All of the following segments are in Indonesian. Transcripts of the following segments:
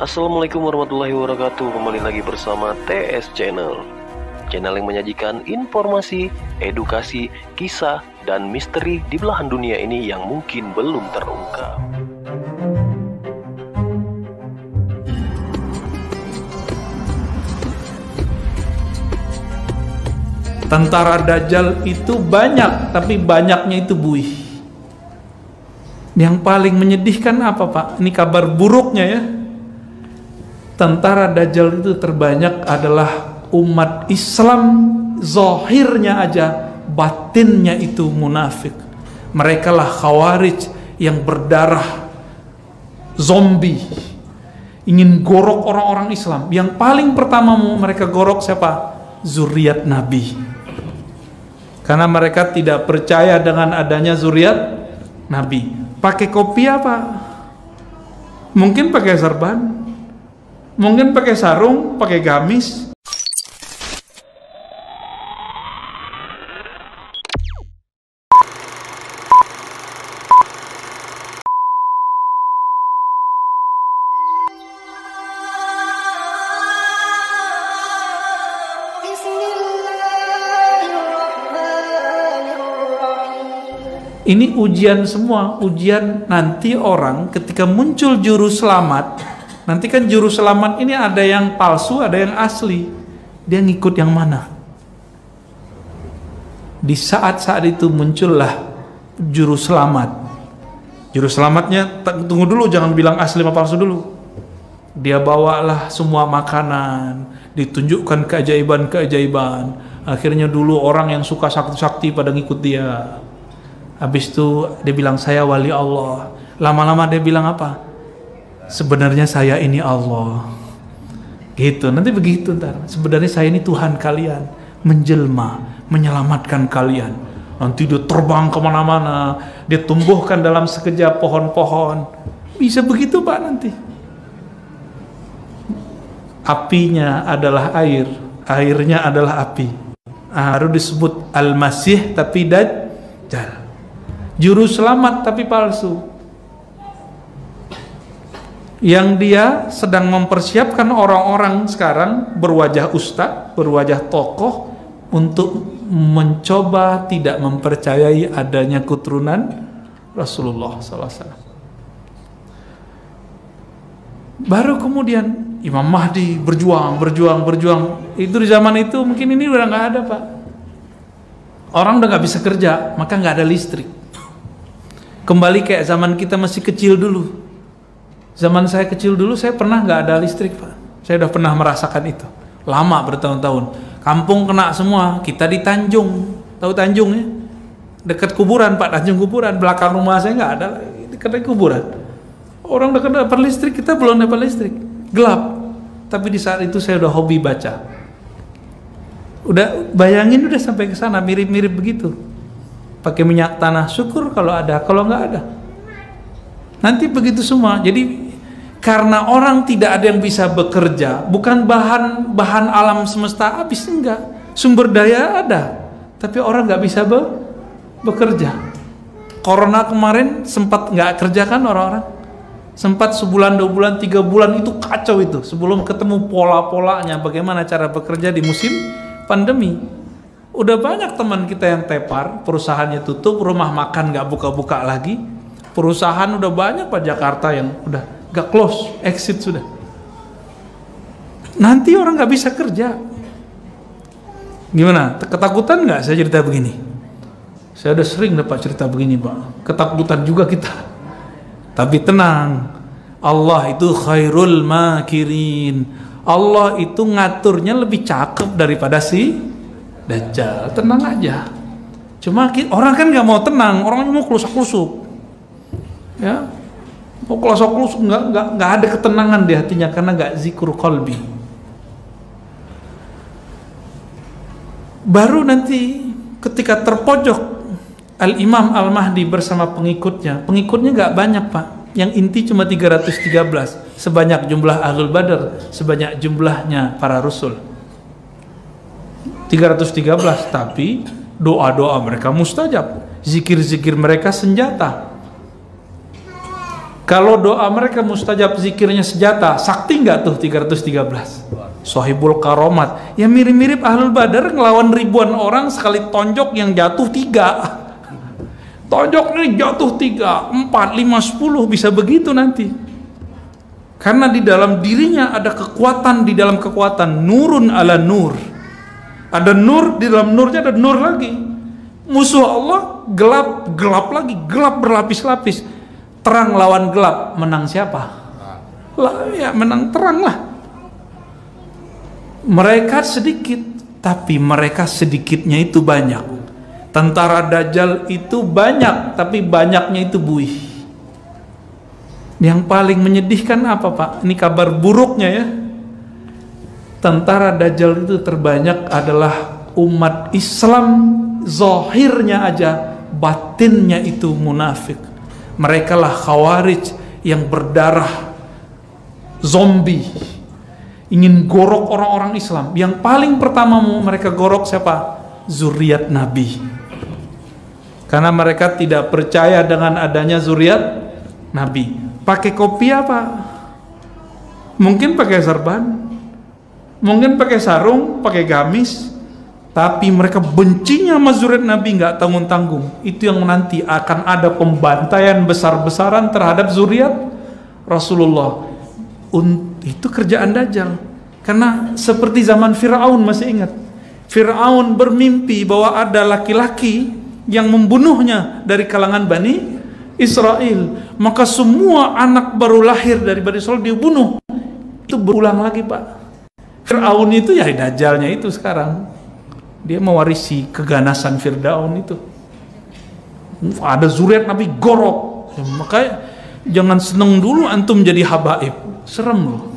Assalamualaikum warahmatullahi wabarakatuh. Kembali lagi bersama TS Channel, channel yang menyajikan informasi, edukasi, kisah, dan misteri di belahan dunia ini yang mungkin belum terungkap. Tentara Dajjal itu banyak, tapi banyaknya itu buih. Yang paling menyedihkan apa, Pak? Ini kabar buruknya ya. Tentara Dajjal itu terbanyak adalah umat Islam, zahirnya aja, batinnya itu munafik. Mereka lah Khawarij yang berdarah zombie, ingin gorok orang-orang Islam. Yang paling pertama mau mereka gorok siapa? Zuriat Nabi. Karena mereka tidak percaya dengan adanya zuriat Nabi. Pakai kopi apa? Mungkin pakai serban, mungkin pakai sarung, pakai gamis. Ini ujian semua, ujian nanti orang ketika muncul juru selamat. Nanti kan juru selamat ini ada yang palsu, ada yang asli. Dia ngikut yang mana? Di saat-saat itu muncullah juru selamat. Juru selamatnya, tunggu dulu, jangan bilang asli sama palsu dulu. Dia bawalah semua makanan, ditunjukkan keajaiban-keajaiban. Akhirnya dulu orang yang suka sakti-sakti pada ngikut dia. Habis itu dia bilang saya wali Allah. Lama-lama dia bilang apa? Sebenarnya saya ini Allah. Gitu, nanti begitu ntar. Sebenarnya saya ini Tuhan kalian, menjelma, menyelamatkan kalian. Nanti dia terbang kemana-mana, dia tumbuhkan dalam sekejap pohon-pohon. Bisa begitu Pak nanti. Apinya adalah air, airnya adalah api. Harus disebut Al-Masih tapi Dajjal. Juru selamat tapi palsu. Yang dia sedang mempersiapkan orang-orang sekarang berwajah ustadz, berwajah tokoh untuk mencoba tidak mempercayai adanya keturunan Rasulullah SAW. Baru kemudian Imam Mahdi berjuang. Itu di zaman itu mungkin ini udah nggak ada Pak. Orang udah nggak bisa kerja, maka nggak ada listrik. Kembali kayak zaman kita masih kecil dulu. Zaman saya kecil dulu, saya pernah nggak ada listrik Pak. Saya udah pernah merasakan itu. Lama bertahun-tahun. Kampung kena semua. Kita di Tanjung, tahu Tanjung ya? Dekat kuburan Pak, Tanjung kuburan. Belakang rumah saya nggak ada, dekat kuburan. Orang udah dapat listrik, kita belum dapat listrik. Gelap. Tapi di saat itu saya udah hobi baca. Udah bayangin udah sampai ke sana, mirip-mirip begitu. Pakai minyak tanah, syukur kalau ada, kalau nggak ada. Nanti begitu semua. Jadi karena orang tidak ada yang bisa bekerja, bukan bahan alam semesta habis, enggak. Sumber daya ada, tapi orang nggak bisa bekerja. Corona kemarin sempat nggak kerja kan orang-orang? Sempat sebulan, 2 bulan, 3 bulan itu kacau itu. Sebelum ketemu pola-polanya bagaimana cara bekerja di musim pandemi. Udah banyak teman kita yang tepar, perusahaannya tutup, rumah makan nggak buka-buka lagi. Perusahaan udah banyak Pak Jakarta yang udah nggak close, exit sudah. Nanti orang nggak bisa kerja. Gimana? Ketakutan nggak saya cerita begini? Saya udah sering dapat cerita begini Pak. Ketakutan juga kita. Tapi tenang, Allah itu khairul makirin. Allah itu ngaturnya lebih cakep daripada si Dajjal. Tenang aja. Cuma orang kan nggak mau tenang, orang mau kelusuk-kelusuk. Ya, mau kelusuk-kelusuk, nggak ada ketenangan di hatinya karena nggak zikrul qalbi. Baru nanti ketika terpojok Al-Imam Al-Mahdi bersama pengikutnya nggak banyak Pak. Yang inti cuma 313, sebanyak jumlah Ahlul Badar, sebanyak jumlahnya para Rasul. 313, tapi doa-doa mereka mustajab, zikir-zikir mereka senjata. Kalau doa mereka mustajab, zikirnya senjata, sakti nggak tuh 313? Sohibul karomat. Ya mirip-mirip Ahlul Badar ngelawan ribuan orang, sekali tonjok yang jatuh 3. Tonjok nih jatuh 3, 4, 5, 10, bisa begitu nanti. Karena di dalam dirinya ada kekuatan, di dalam kekuatan, nurun ala nur. Ada nur, di dalam nurnya ada nur lagi. Musuh Allah gelap, gelap lagi, gelap berlapis-lapis. Terang lawan gelap, menang siapa? Ya menang terang lah. Mereka sedikit, tapi mereka sedikitnya itu banyak. Tentara Dajjal itu banyak, tapi banyaknya itu buih. Yang paling menyedihkan apa Pak? Ini kabar buruknya ya. Tentara Dajjal itu terbanyak adalah umat Islam, zahirnya aja, batinnya itu munafik. Mereka lah khawarij yang berdarah zombie, ingin gorok orang-orang Islam. Yang paling pertama mereka gorok siapa? Zuriat Nabi. Karena mereka tidak percaya dengan adanya zuriat Nabi. Pakai kopi apa? Mungkin pakai serban, mungkin pakai sarung, pakai gamis, tapi mereka bencinya sama zuriat Nabi nggak tanggung-tanggung. Itu yang nanti akan ada pembantaian besar-besaran terhadap zuriat Rasulullah. Itu kerjaan Dajjal. Karena seperti zaman Fir'aun, masih ingat? Fir'aun bermimpi bahwa ada laki-laki yang membunuhnya dari kalangan Bani Israel. Maka semua anak baru lahir dari Bani Israel dibunuh. Itu berulang lagi Pak. Fir'aun itu ya Dajjalnya itu sekarang. Dia mewarisi keganasan Fir'aun itu. Ada zuriat Nabi gorok. Ya, makanya jangan seneng dulu antum jadi habaib. Serem loh.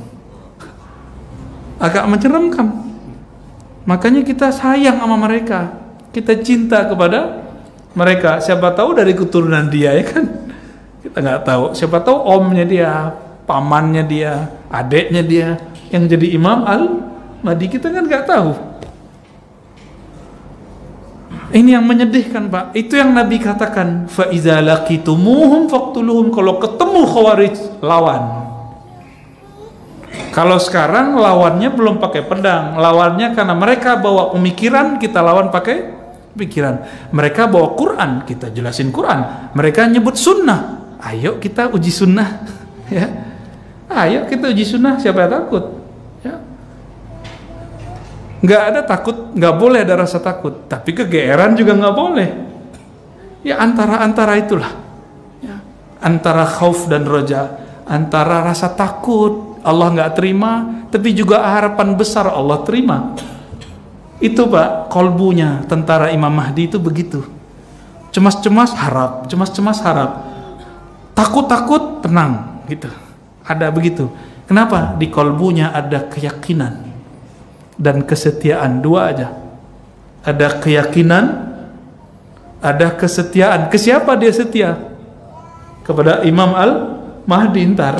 Agak menceremkan. Makanya kita sayang sama mereka. Kita cinta kepada mereka. Siapa tahu dari keturunan dia, ya kan? Kita nggak tahu. Siapa tahu omnya dia, pamannya dia, adeknya dia yang jadi Imam Al-Mahdi, kita kan nggak tahu. Ini yang menyedihkan Pak. Itu yang Nabi katakan, fa iza laqitumuhum faqtuluhum. Kalau ketemu khawarij, lawan. Kalau sekarang lawannya belum pakai pedang, lawannya karena mereka bawa pemikiran, kita lawan pakai pikiran. Mereka bawa Quran, kita jelasin Quran. Mereka nyebut sunnah, ayo kita uji sunnah. Ya, ayo kita uji sunnah. Siapa yang takut? Ya, nggak ada takut, nggak boleh ada rasa takut. Tapi kegeeran juga nggak boleh. Ya antara itulah. Ya, antara khauf dan roja, antara rasa takut Allah nggak terima, tapi juga harapan besar Allah terima. Itu Pak, kolbunya tentara Imam Mahdi itu begitu. Cemas-cemas harap, cemas-cemas harap. Takut-takut tenang, gitu. Ada begitu. Kenapa? Di kolbunya ada keyakinan dan kesetiaan, dua aja. Ada keyakinan, ada kesetiaan. Ke siapa dia setia? Kepada Imam Al-Mahdi ntar.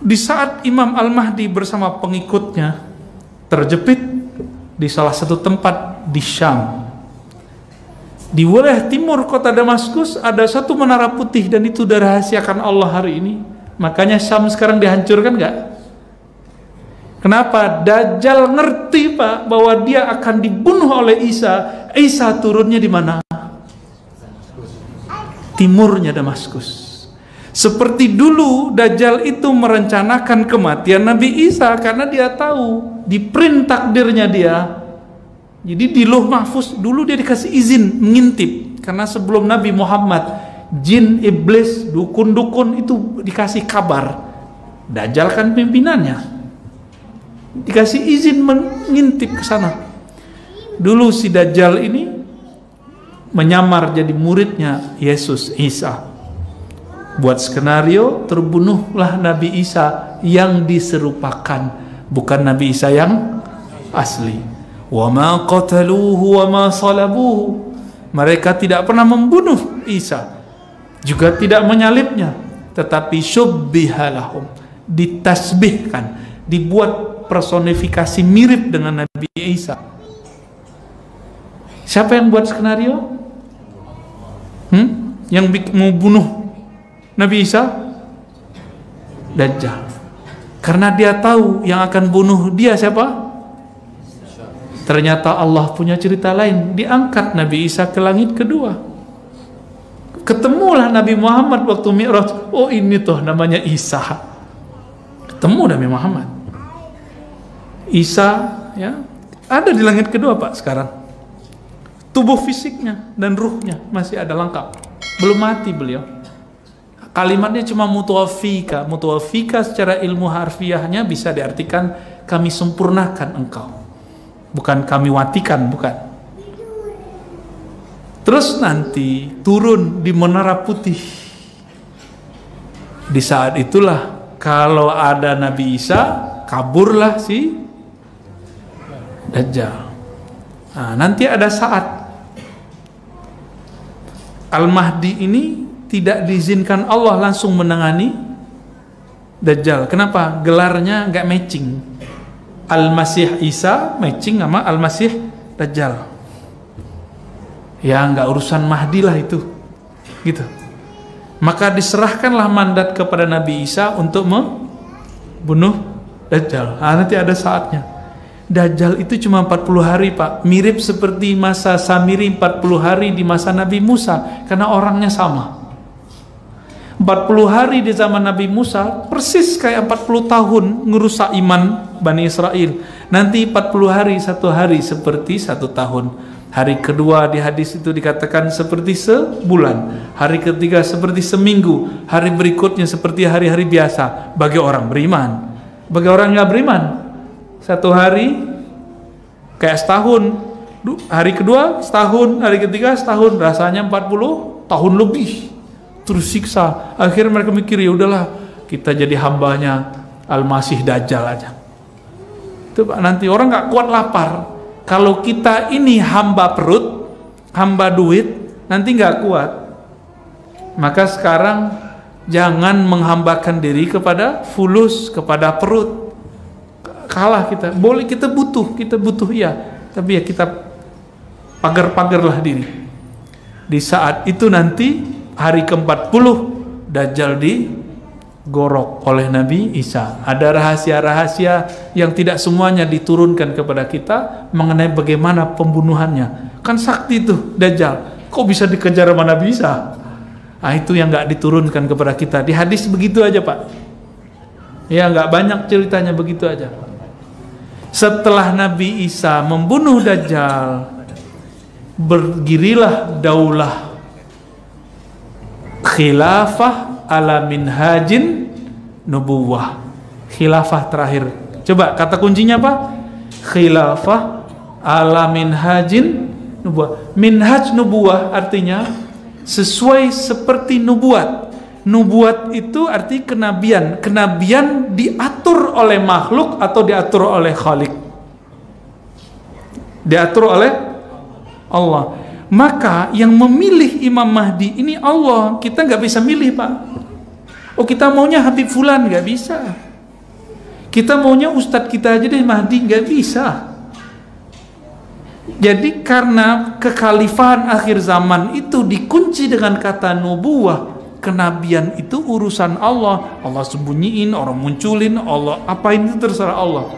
Di saat Imam Al-Mahdi bersama pengikutnya terjepit di salah satu tempat di Syam, di wilayah timur kota Damaskus, ada satu menara putih dan itu dirahasiakan Allah hari ini. Makanya Syam sekarang dihancurkan nggak? Kenapa? Dajjal ngerti Pak bahwa dia akan dibunuh oleh Isa. Isa turunnya di mana? Timurnya Damaskus. Seperti dulu Dajjal itu merencanakan kematian Nabi Isa karena dia tahu di print takdirnya dia. Jadi di Lauh Mahfuz dulu dia dikasih izin mengintip, karena sebelum Nabi Muhammad jin, iblis, dukun-dukun itu dikasih kabar. Dajjal kan pimpinannya, dikasih izin mengintip ke sana. Dulu si Dajjal ini menyamar jadi muridnya Yesus Isa. Buat skenario, terbunuhlah Nabi Isa yang diserupakan, bukan Nabi Isa yang asli. Wa ma qataluhu wa ma salabuhu. Mereka tidak pernah membunuh Isa, juga tidak menyalibnya, tetapi syubbiha lahum, ditasbihkan, dibuat personifikasi mirip dengan Nabi Isa. Siapa yang buat skenario? yang mau bunuh Nabi Isa? Dajjal. Karena dia tahu yang akan bunuh dia siapa? Ternyata Allah punya cerita lain. Diangkat Nabi Isa ke langit kedua. Ketemulah Nabi Muhammad waktu Mi'raj. Oh, ini tuh namanya Isa. Ketemu Nabi Muhammad. Isa ya ada di langit kedua Pak sekarang. Tubuh fisiknya dan ruhnya masih ada lengkap. Belum mati beliau. Kalimatnya cuma mutawafika. Mutawafika secara ilmu harfiahnya bisa diartikan kami sempurnakan engkau. Bukan kami watikan, bukan. Terus nanti turun di Menara Putih. Di saat itulah kalau ada Nabi Isa, kaburlah si Dajjal. Nah, nanti ada saat Al-Mahdi ini tidak diizinkan Allah langsung menangani Dajjal. Kenapa? Gelarnya nggak matching. Al-Masih Isa matching sama Al-Masih Dajjal. Ya nggak urusan Mahdi lah itu, gitu. Maka diserahkanlah mandat kepada Nabi Isa untuk membunuh Dajjal. Nah, nanti ada saatnya. Dajjal itu cuma 40 hari Pak. Mirip seperti masa Samiri 40 hari di masa Nabi Musa. Karena orangnya sama. 40 hari di zaman Nabi Musa persis kayak 40 tahun ngerusak iman Bani Israel. Nanti 40 hari, satu hari seperti 1 tahun. Hari kedua di hadis itu dikatakan seperti sebulan. Hari ketiga seperti seminggu. Hari berikutnya seperti hari-hari biasa bagi orang beriman. Bagi orang nggak beriman, 1 hari kayak setahun. Hari kedua setahun, hari ketiga setahun, rasanya 40 tahun lebih. Terus siksa. Akhirnya mereka mikir, ya udahlah kita jadi hambanya Al-Masih Dajjal aja. Itu Pak, nanti orang nggak kuat lapar. Kalau kita ini hamba perut, hamba duit, nanti nggak kuat. Maka sekarang jangan menghambakan diri kepada fulus, kepada perut. Kalah kita. Boleh kita butuh ya. Tapi ya kita pagar-pagarlah diri. Di saat itu nanti hari ke-40 Dajjal digorok oleh Nabi Isa. Ada rahasia-rahasia yang tidak semuanya diturunkan kepada kita mengenai bagaimana pembunuhannya. Kan sakti itu Dajjal. Kok bisa dikejar sama Nabi Isa? Nah, itu yang nggak diturunkan kepada kita. Di hadis begitu aja Pak. Ya nggak banyak ceritanya, begitu aja. Setelah Nabi Isa membunuh Dajjal, berdirilah daulah khilafah ala minhajin nubuwah. Khilafah terakhir. Coba kata kuncinya apa? Khilafah ala minhajin nubuwah. Minhaj nubuwah artinya sesuai seperti nubuat. Nubuat itu arti kenabian. Kenabian diatur oleh makhluk atau diatur oleh Khalik? Diatur oleh Allah. Maka yang memilih Imam Mahdi ini Allah. Kita nggak bisa milih Pak. Oh kita maunya Habib Fulan, nggak bisa. Kita maunya Ustadz kita aja deh Mahdi, nggak bisa. Jadi karena kekhalifahan akhir zaman itu dikunci dengan kata nubuwah, kenabian itu urusan Allah. Allah sembunyiin, orang munculin, Allah apain itu terserah Allah.